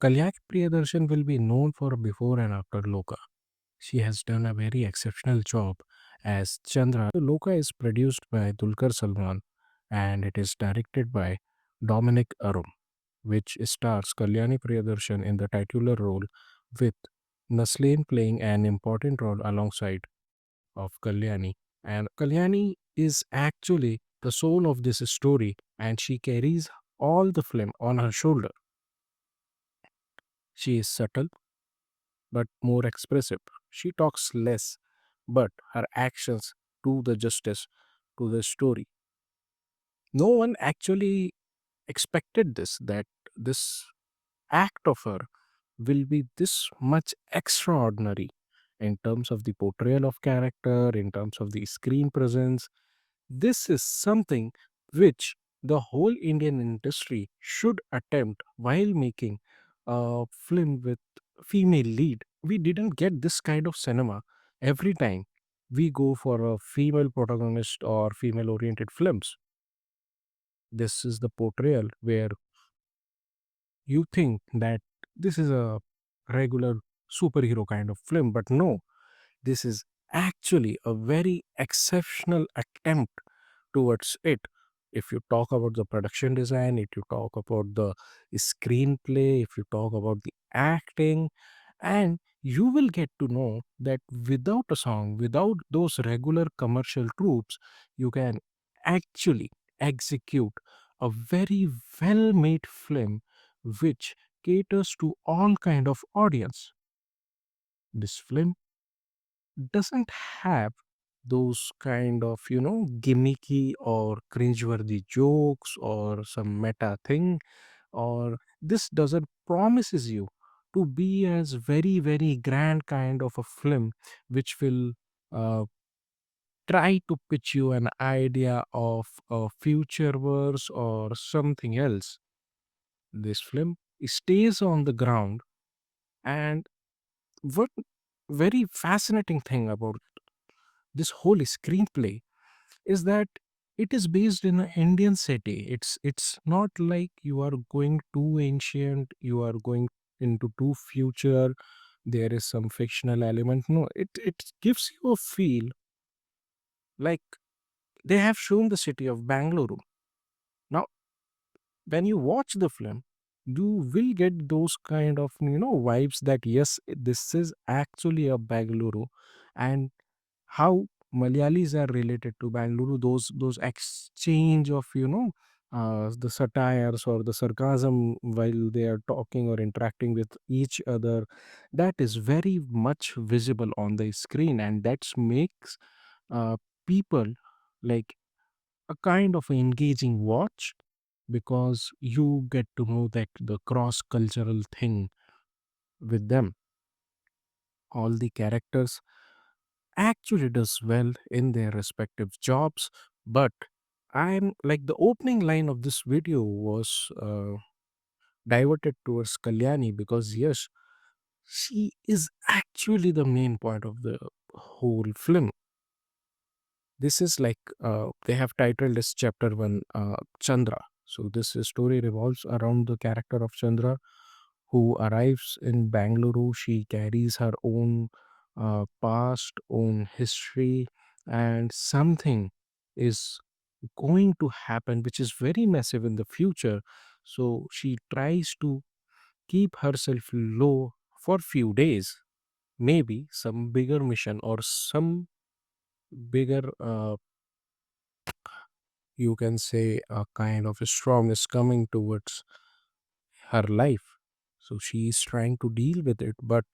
Kalyani Priyadarshan will be known for before and after Lokah. She has done a very exceptional job as Chandra. Lokah is produced by Dulquer Salmaan and it is directed by Dominic Arun, which stars Kalyani Priyadarshan in the titular role with Naslen playing an important role alongside of Kalyani. And Kalyani is actually the soul of this story and she carries all the film on her shoulder. She is subtle but more expressive. She talks less, but her actions do the justice to the story. No one actually expected this, that this act of her will be this much extraordinary in terms of the portrayal of character, in terms of the screen presence. This is something which the whole Indian industry should attempt while making a film with female lead. We didn't get this kind of cinema every time we go for a female protagonist or female oriented films. This is the portrayal where you think that this is a regular superhero kind of film, but no, this is actually a very exceptional attempt towards it. If you talk about the production design, if you talk about the screenplay, if you talk about the acting, and you will get to know that without a song, without those regular commercial troops, you can actually execute a very well made film which caters to all kind of audience. This film doesn't have those kind of gimmicky or cringeworthy jokes or some meta thing, or this doesn't promises you to be as very grand kind of a film which will uh, try to pitch you an idea of a future verse or something else. This film stays on the ground, and what very fascinating thing about this whole screenplay is that it is based in an Indian city. It's not like you are going too ancient, you are going into too future. There is some fictional element. No, it gives you a feel like they have shown the city of Bangalore. Now, when you watch the film, you will get those kind of vibes that yes, this is actually a Bangalore, and how Malayalis are related to Bangalore, those exchange of the satires or the sarcasm while they are talking or interacting with each other, that is very much visible on the screen, and that makes uh, people like a kind of engaging watch because you get to know that the cross cultural thing with them. All the characters actually does well in their respective jobs, but I'm like the opening line of this video was diverted towards Kalyani because yes, she is actually the main point of the whole film. This is like they have titled this chapter 1 Chandra. So this story revolves around the character of Chandra who arrives in Bangalore. She carries her own past, own history, and something is going to happen which is very massive in the future. So she tries to keep herself low for few days. Maybe some bigger mission or some bigger, you can say, a kind of a storm is coming towards her life. So she is trying to deal with it, but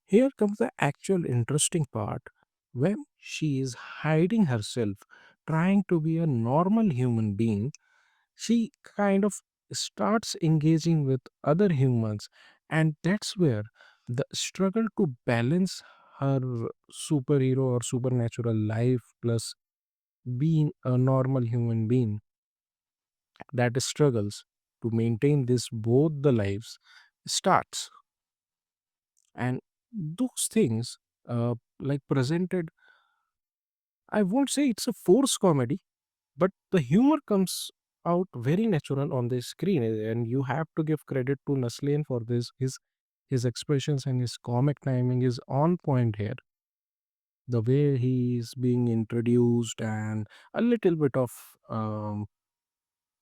here comes the actual interesting part. When she is hiding herself, trying to be a normal human being, she kind of starts engaging with other humans, and that's where the struggle to balance her superhero or supernatural life plus being a normal human being that struggles to maintain this both the lives starts. And those things like presented, I won't say it's a forced comedy, but the humor comes out very natural on the screen, and you have to give credit to Naslen for this. His expressions and his comic timing is on point here. The way he is being introduced, and a little bit of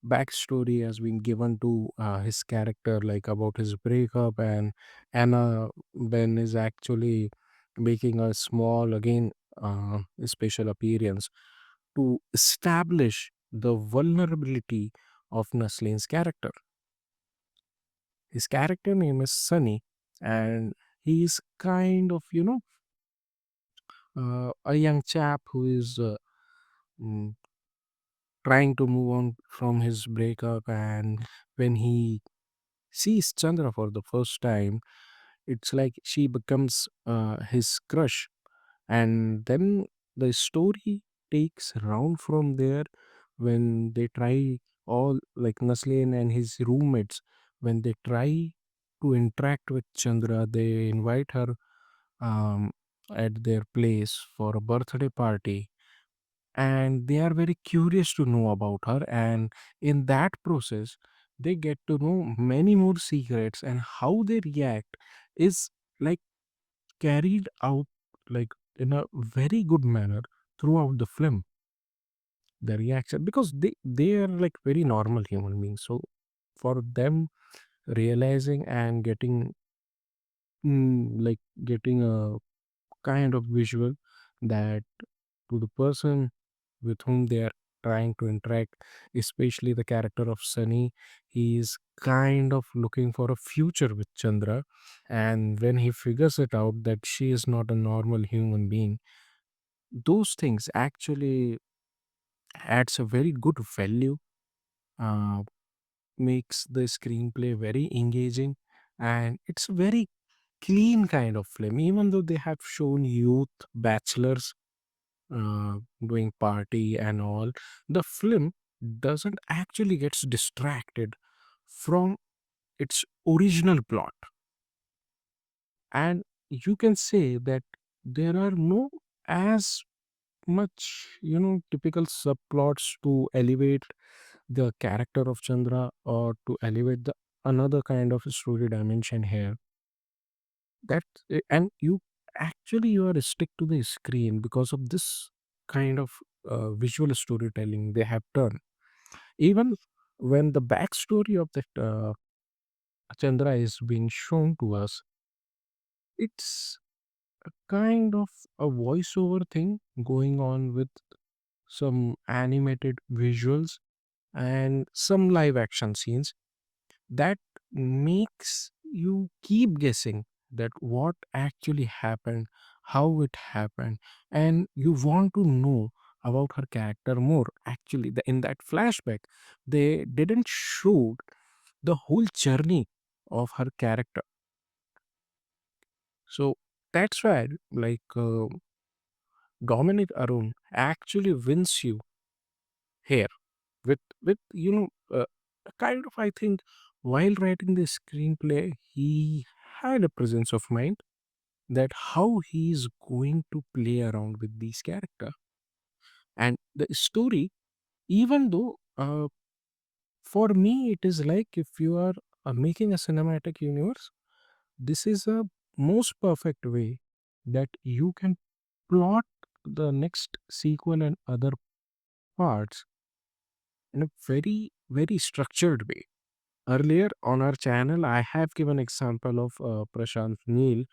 backstory has been given to his character, like about his breakup, and Anna Ben is actually making a small again special appearance to establish the vulnerability of Naslin's character. His character name is Sunny, and he's kind of, a young chap who is mm, trying to move on from his breakup. And when he sees Chandra for the first time, it's like she becomes his crush. And then the story takes round from there when they try, all like Nasleen and his roommates, when they try to interact with Chandra, they invite her um, at their place for a birthday party, and they are very curious to know about her. And in that process, they get to know many more secrets, and how they react is like carried out like in a very good manner throughout the film. The reaction, because they are like very normal human beings, so for them realizing and getting like getting a kind of visual that to the person with whom they are trying to interact, especially the character of Sunny, he is kind of looking for a future with Chandra. And when he figures it out that she is not a normal human being, those things actually adds a very good value, uh, makes the screenplay very engaging, and it's a very clean kind of film. Even though they have shown youth bachelors doing party and all, the film doesn't actually gets distracted from its original plot. And you can say that there are no as much, typical subplots to elevate the character of Chandra, or to elevate the another kind of story dimension here. And you actually, you are stick to the screen because of this kind of visual storytelling they have done. Even when the backstory of that Chandra is being shown to us, it's kind of a voiceover thing going on with some animated visuals and some live action scenes that makes you keep guessing that what actually happened, how it happened, and you want to know about her character more. Actually, in that flashback, they didn't show the whole journey of her character. So that's why, like, Dominic Arun actually wins you here with kind of, I think, while writing the screenplay, he had a presence of mind that how he is going to play around with these character. And the story, even though for me it is like, if you are making a cinematic universe, this is a most perfect way that you can plot the next sequel and other parts in a very very structured way. Earlier on our channel, I have given example of Prashant Neel,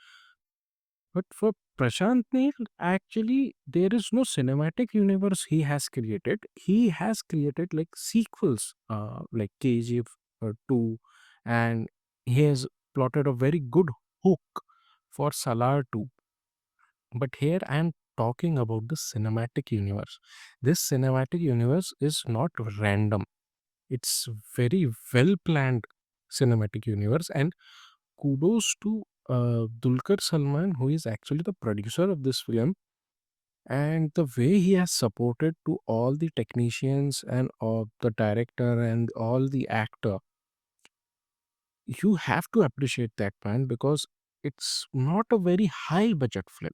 but for Prashant Neel, actually, there is no cinematic universe he has created. He has created like sequels, like KGF 2, and he has plotted a very good hook for Salar 2. But here I am talking about the cinematic universe. This cinematic universe is not random. It's very well planned cinematic universe, and kudos to Dulquer Salmaan, who is actually the producer of this film, and the way he has supported to all the technicians and all the director and all the actor. You have to appreciate that, man, because it's not a very high budget film.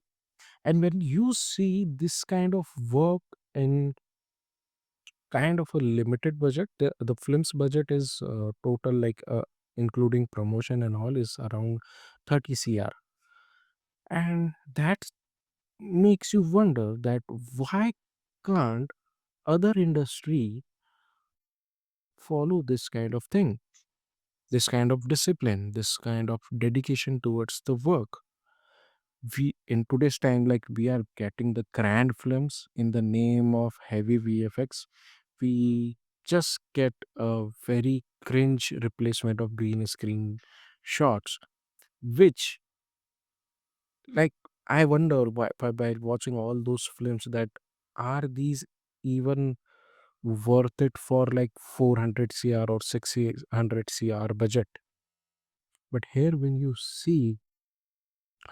And when you see this kind of work in kind of a limited budget. The film's budget is total, like including promotion and all, is around 30 cr, and that makes you wonder that why can't other industry follow this kind of thing, this kind of discipline, this kind of dedication towards the work. We in today's time, like, we are getting the grand films in the name of heavy vfx. We just get a very cringe replacement of green screen shots, which, like, I wonder why, by watching all those films, that are these even worth it for like 400 cr or 600 cr budget. But here when you see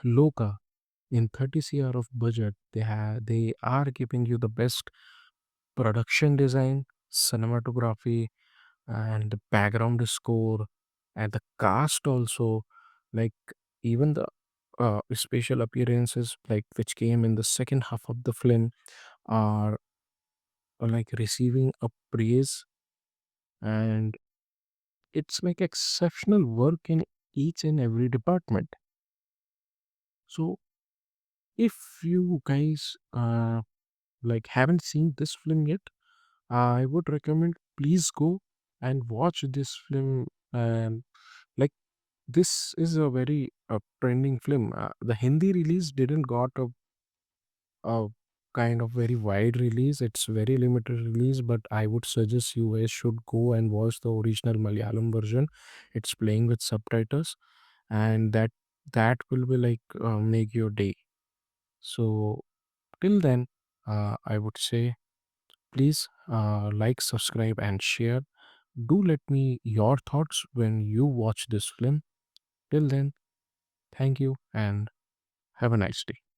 Loka in 30 cr of budget, they are giving you the best production design, cinematography, and the background score, and the cast also, like, even the special appearances, like, which came in the second half of the film, are like receiving a praise, and it's like exceptional work in each and every department. So if you guys like haven't seen this film yet, I would recommend, please go and watch this film. And, like, this is a very trending film. The Hindi release didn't got a kind of very wide release. It's very limited release, but I would suggest you guys should go and watch the original Malayalam version. It's playing with subtitles, and that will be like make your day. So till then, I would say, please like, subscribe, and share. Do let me your thoughts when you watch this film. Till then, thank you and have a nice day.